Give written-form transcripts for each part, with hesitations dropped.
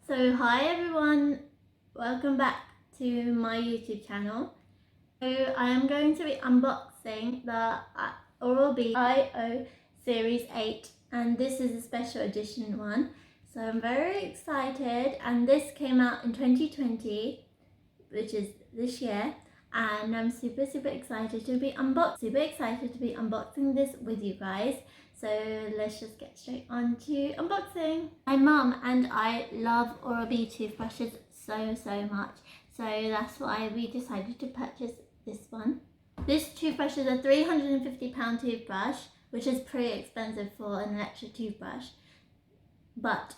So hi everyone, welcome back to my YouTube channel. So I am going to be unboxing the Oral-B IO Series 8 and this is a special edition one. So I'm very excited, and this came out in 2020, which is this year, and I'm super excited to be unboxing this with you guys. So let's just get straight on to unboxing. My mum and I love Oral-B toothbrushes so much, so that's why we decided to purchase this one. This toothbrush is a £350 toothbrush, which is pretty expensive for an electric toothbrush, but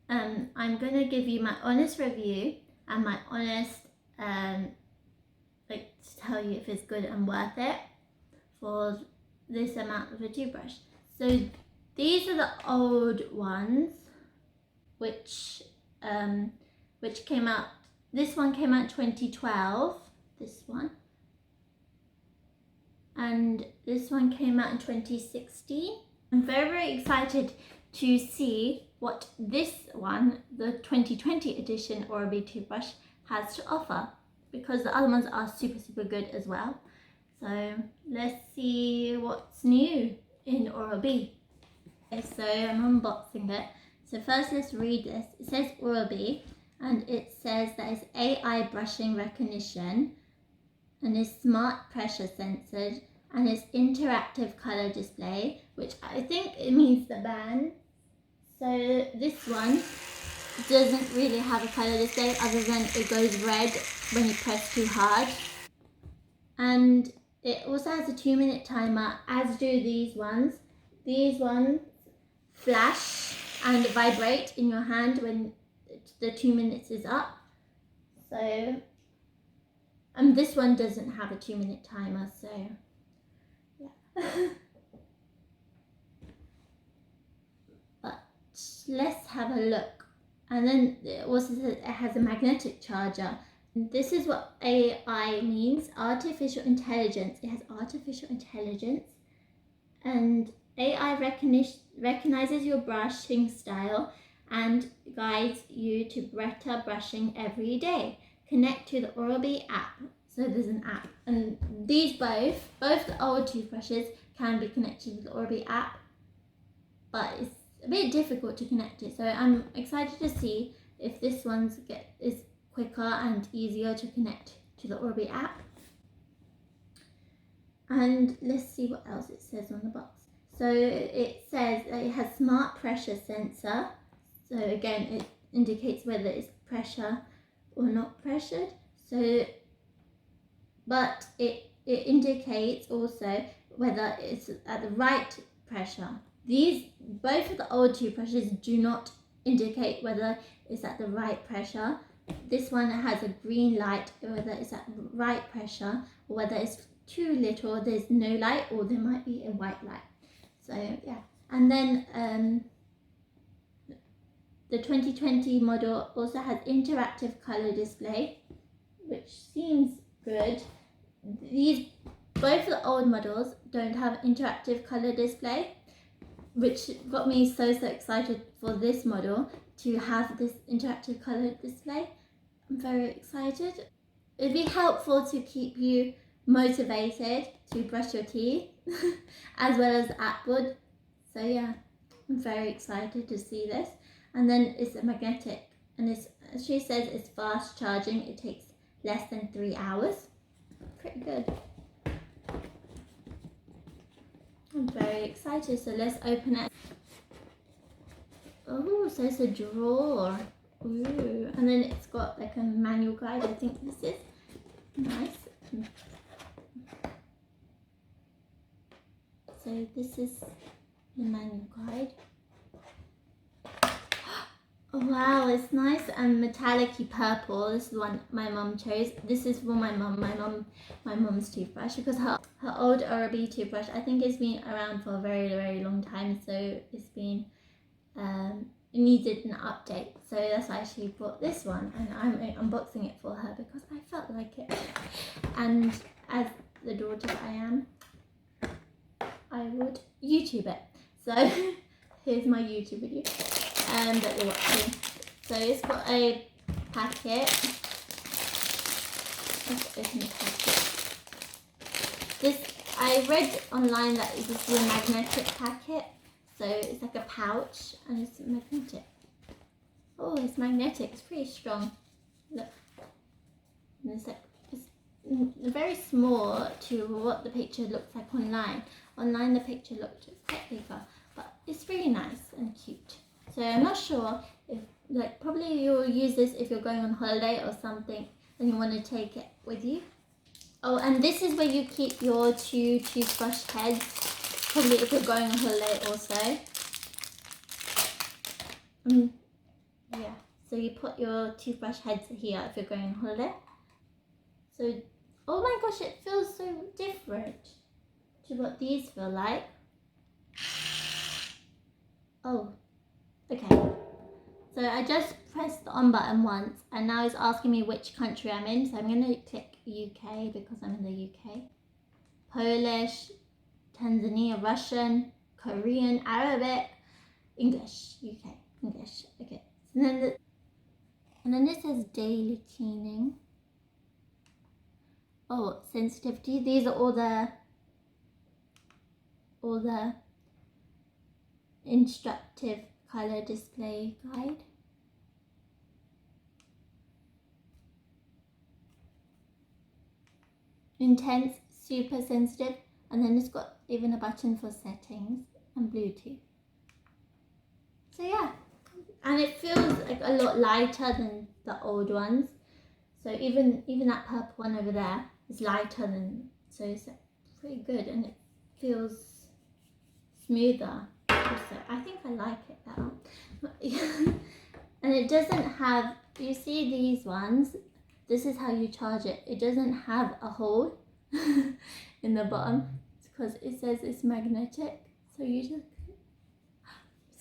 I'm gonna give you my honest review and my honest to tell you if it's good and worth it for this amount of a toothbrush. So these are the old ones, which came out. This one came out in 2012. This one, and this one came out in 2016. I'm very excited to see what this one, the 2020 edition Oral-B toothbrush, has to offer, because the other ones are super good as well. So let's see what's new in Oral-B. Okay, so I'm unboxing it. So first let's read this. It says Oral-B, and it says that it's AI brushing recognition, and it's smart pressure censored, and it's interactive color display, which I think it means the band. So this one doesn't really have a color display other than it goes red when you press too hard, and it also has a 2-minute timer, as do these ones. These ones flash and vibrate in your hand when the 2 minutes is up. So this one doesn't have a 2-minute timer, so yeah. But let's have a look. And then it also says it has a magnetic charger. And this is what AI means, artificial intelligence. It has artificial intelligence, and AI recognizes your brushing style and guides you to better brushing every day. Connect to the Oral-B app. So there's an app, and these both the old toothbrushes can be connected to the Oral-B app, but it's a bit difficult to connect it. So I'm excited to see if this one's is quicker and easier to connect to the Oral-B app. And let's see what else it says on the box. So it says that it has smart pressure sensor. So again, it indicates whether it's pressure or not pressured. So, but it indicates also whether it's at the right pressure. Both of the old toothbrushes do not indicate whether it's at the right pressure. This one has a green light, whether it's at the right pressure, or whether it's too little, there's no light, or there might be a white light. So yeah, and then the 2020 model also has interactive color display, which seems good. Both of the old models don't have interactive color display, which got me so excited for this model to have this interactive color display. I'm very excited. It'd be helpful to keep you motivated to brush your teeth as well as upward. So yeah, I'm very excited to see this. And then it's a magnetic, and she says it's fast charging. It takes less than 3 hours. Pretty good. I'm very excited, so let's open it. Oh, so it's a drawer. Ooh. And then it's got like a manual guide. I think this is nice. So this is the manual guide. Oh, wow, it's nice and metallic-y purple. This is the one my mum chose. This is for my mum. My mum's toothbrush, because her old Oral-B toothbrush, I think it's been around for a very long time, so it's been it needed an update. So that's why she bought this one, and I'm unboxing it for her because I felt like it. And as the daughter that I am, I would YouTube it. So here's my YouTube video that you're watching. So it's got a packet. Let's open the packet. I read online that this is a magnetic packet. So it's like a pouch and it's magnetic. Oh, it's magnetic. It's pretty strong. Look. And it's very small to what the picture looks like online. Online the picture looked quite bigger, but it's really nice and cute. So I'm not sure if, probably you'll use this if you're going on holiday or something and you want to take it with you. Oh, and this is where you keep your 2 toothbrush heads, probably if you're going on holiday also. Yeah, so you put your toothbrush heads here if you're going on holiday. So, oh my gosh, it feels so different to what these feel like. Oh, okay. So I just pressed the on button once and now it's asking me which country I'm in. So I'm going to click UK because I'm in the UK. Polish, Tanzania, Russian, Korean, Arabic, English, UK, English. Okay. And then it says daily cleaning. Oh, sensitivity. These are all the instructive color display guide. Intense, super sensitive, and then it's got even a button for settings and Bluetooth. So yeah, and it feels like a lot lighter than the old ones. So even that purple one over there is lighter than, so it's pretty good and it feels smoother. So I think I like it better. And it doesn't have, you see these ones, this is how you charge it. It doesn't have a hole in the bottom because it says it's magnetic. So you just,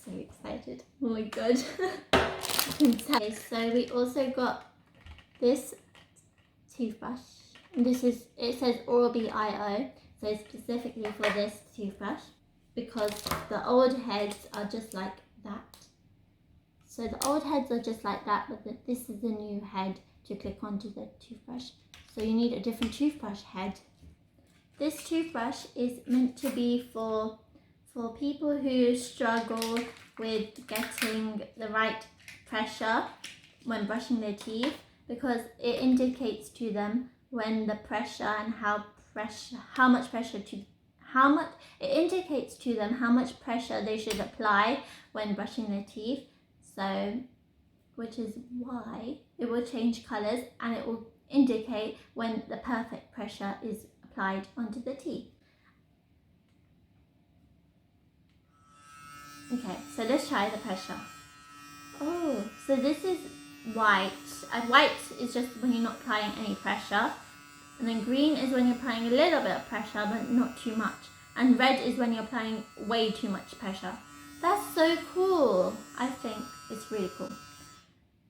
so excited. Oh my god. Okay, so we also got this toothbrush. And this is, it says Oral-B IO, so specifically for this toothbrush because the old heads are just like that. So the old heads are just like that, but this is the new head to click onto the toothbrush. So you need a different toothbrush head. This toothbrush is meant to be for people who struggle with getting the right pressure when brushing their teeth, because it indicates to them when the pressure and it indicates to them how much pressure they should apply when brushing their teeth. So, which is why it will change colors and it will indicate when the perfect pressure is applied onto the teeth. Okay, so let's try the pressure. Oh, so this is white. White is just when you're not applying any pressure. And then green is when you're applying a little bit of pressure, but not too much. And red is when you're applying way too much pressure. That's so cool. I think it's really cool.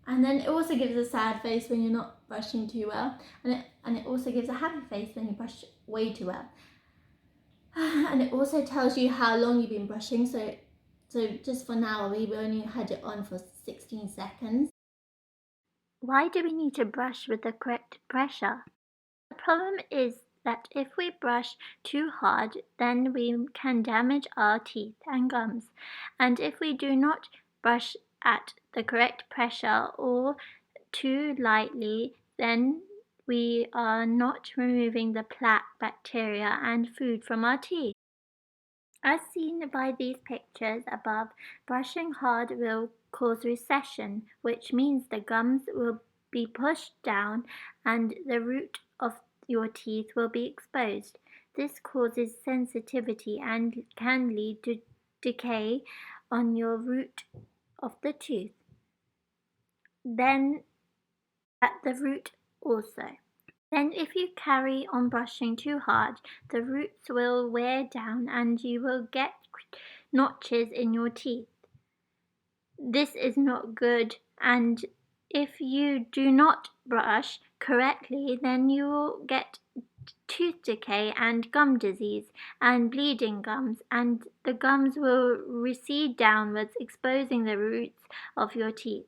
And then it also gives a sad face when you're not brushing too well. And it also gives a happy face when you brush way too well. And it also tells you how long you've been brushing. So just for now, we've only had it on for 16 seconds. Why do we need to brush with the correct pressure? The problem is that if we brush too hard, then we can damage our teeth and gums. And if we do not brush at the correct pressure or too lightly, then we are not removing the plaque, bacteria and food from our teeth. As seen by these pictures above, brushing hard will cause recession, which means the gums will be pushed down and the root of your teeth will be exposed. This causes sensitivity and can lead to decay on your root of the tooth. Then at the root also. Then if you carry on brushing too hard, the roots will wear down and you will get notches in your teeth. This is not good, and if you do not brush correctly, then you will get tooth decay and gum disease and bleeding gums, and the gums will recede downwards, exposing the roots of your teeth.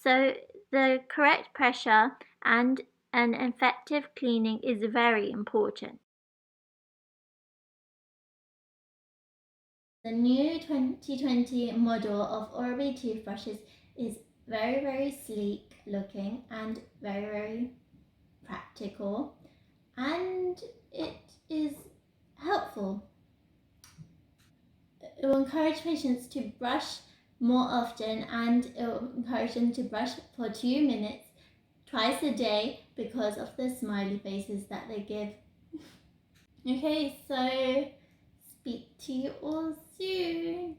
So the correct pressure and an effective cleaning is very important. The new 2020 model of Oral-B toothbrushes is very sleek looking and very practical, and it is helpful. It will encourage patients to brush more often, and it will encourage them to brush for 2 minutes twice a day because of the smiley faces that they give. Okay, so speak to you all soon.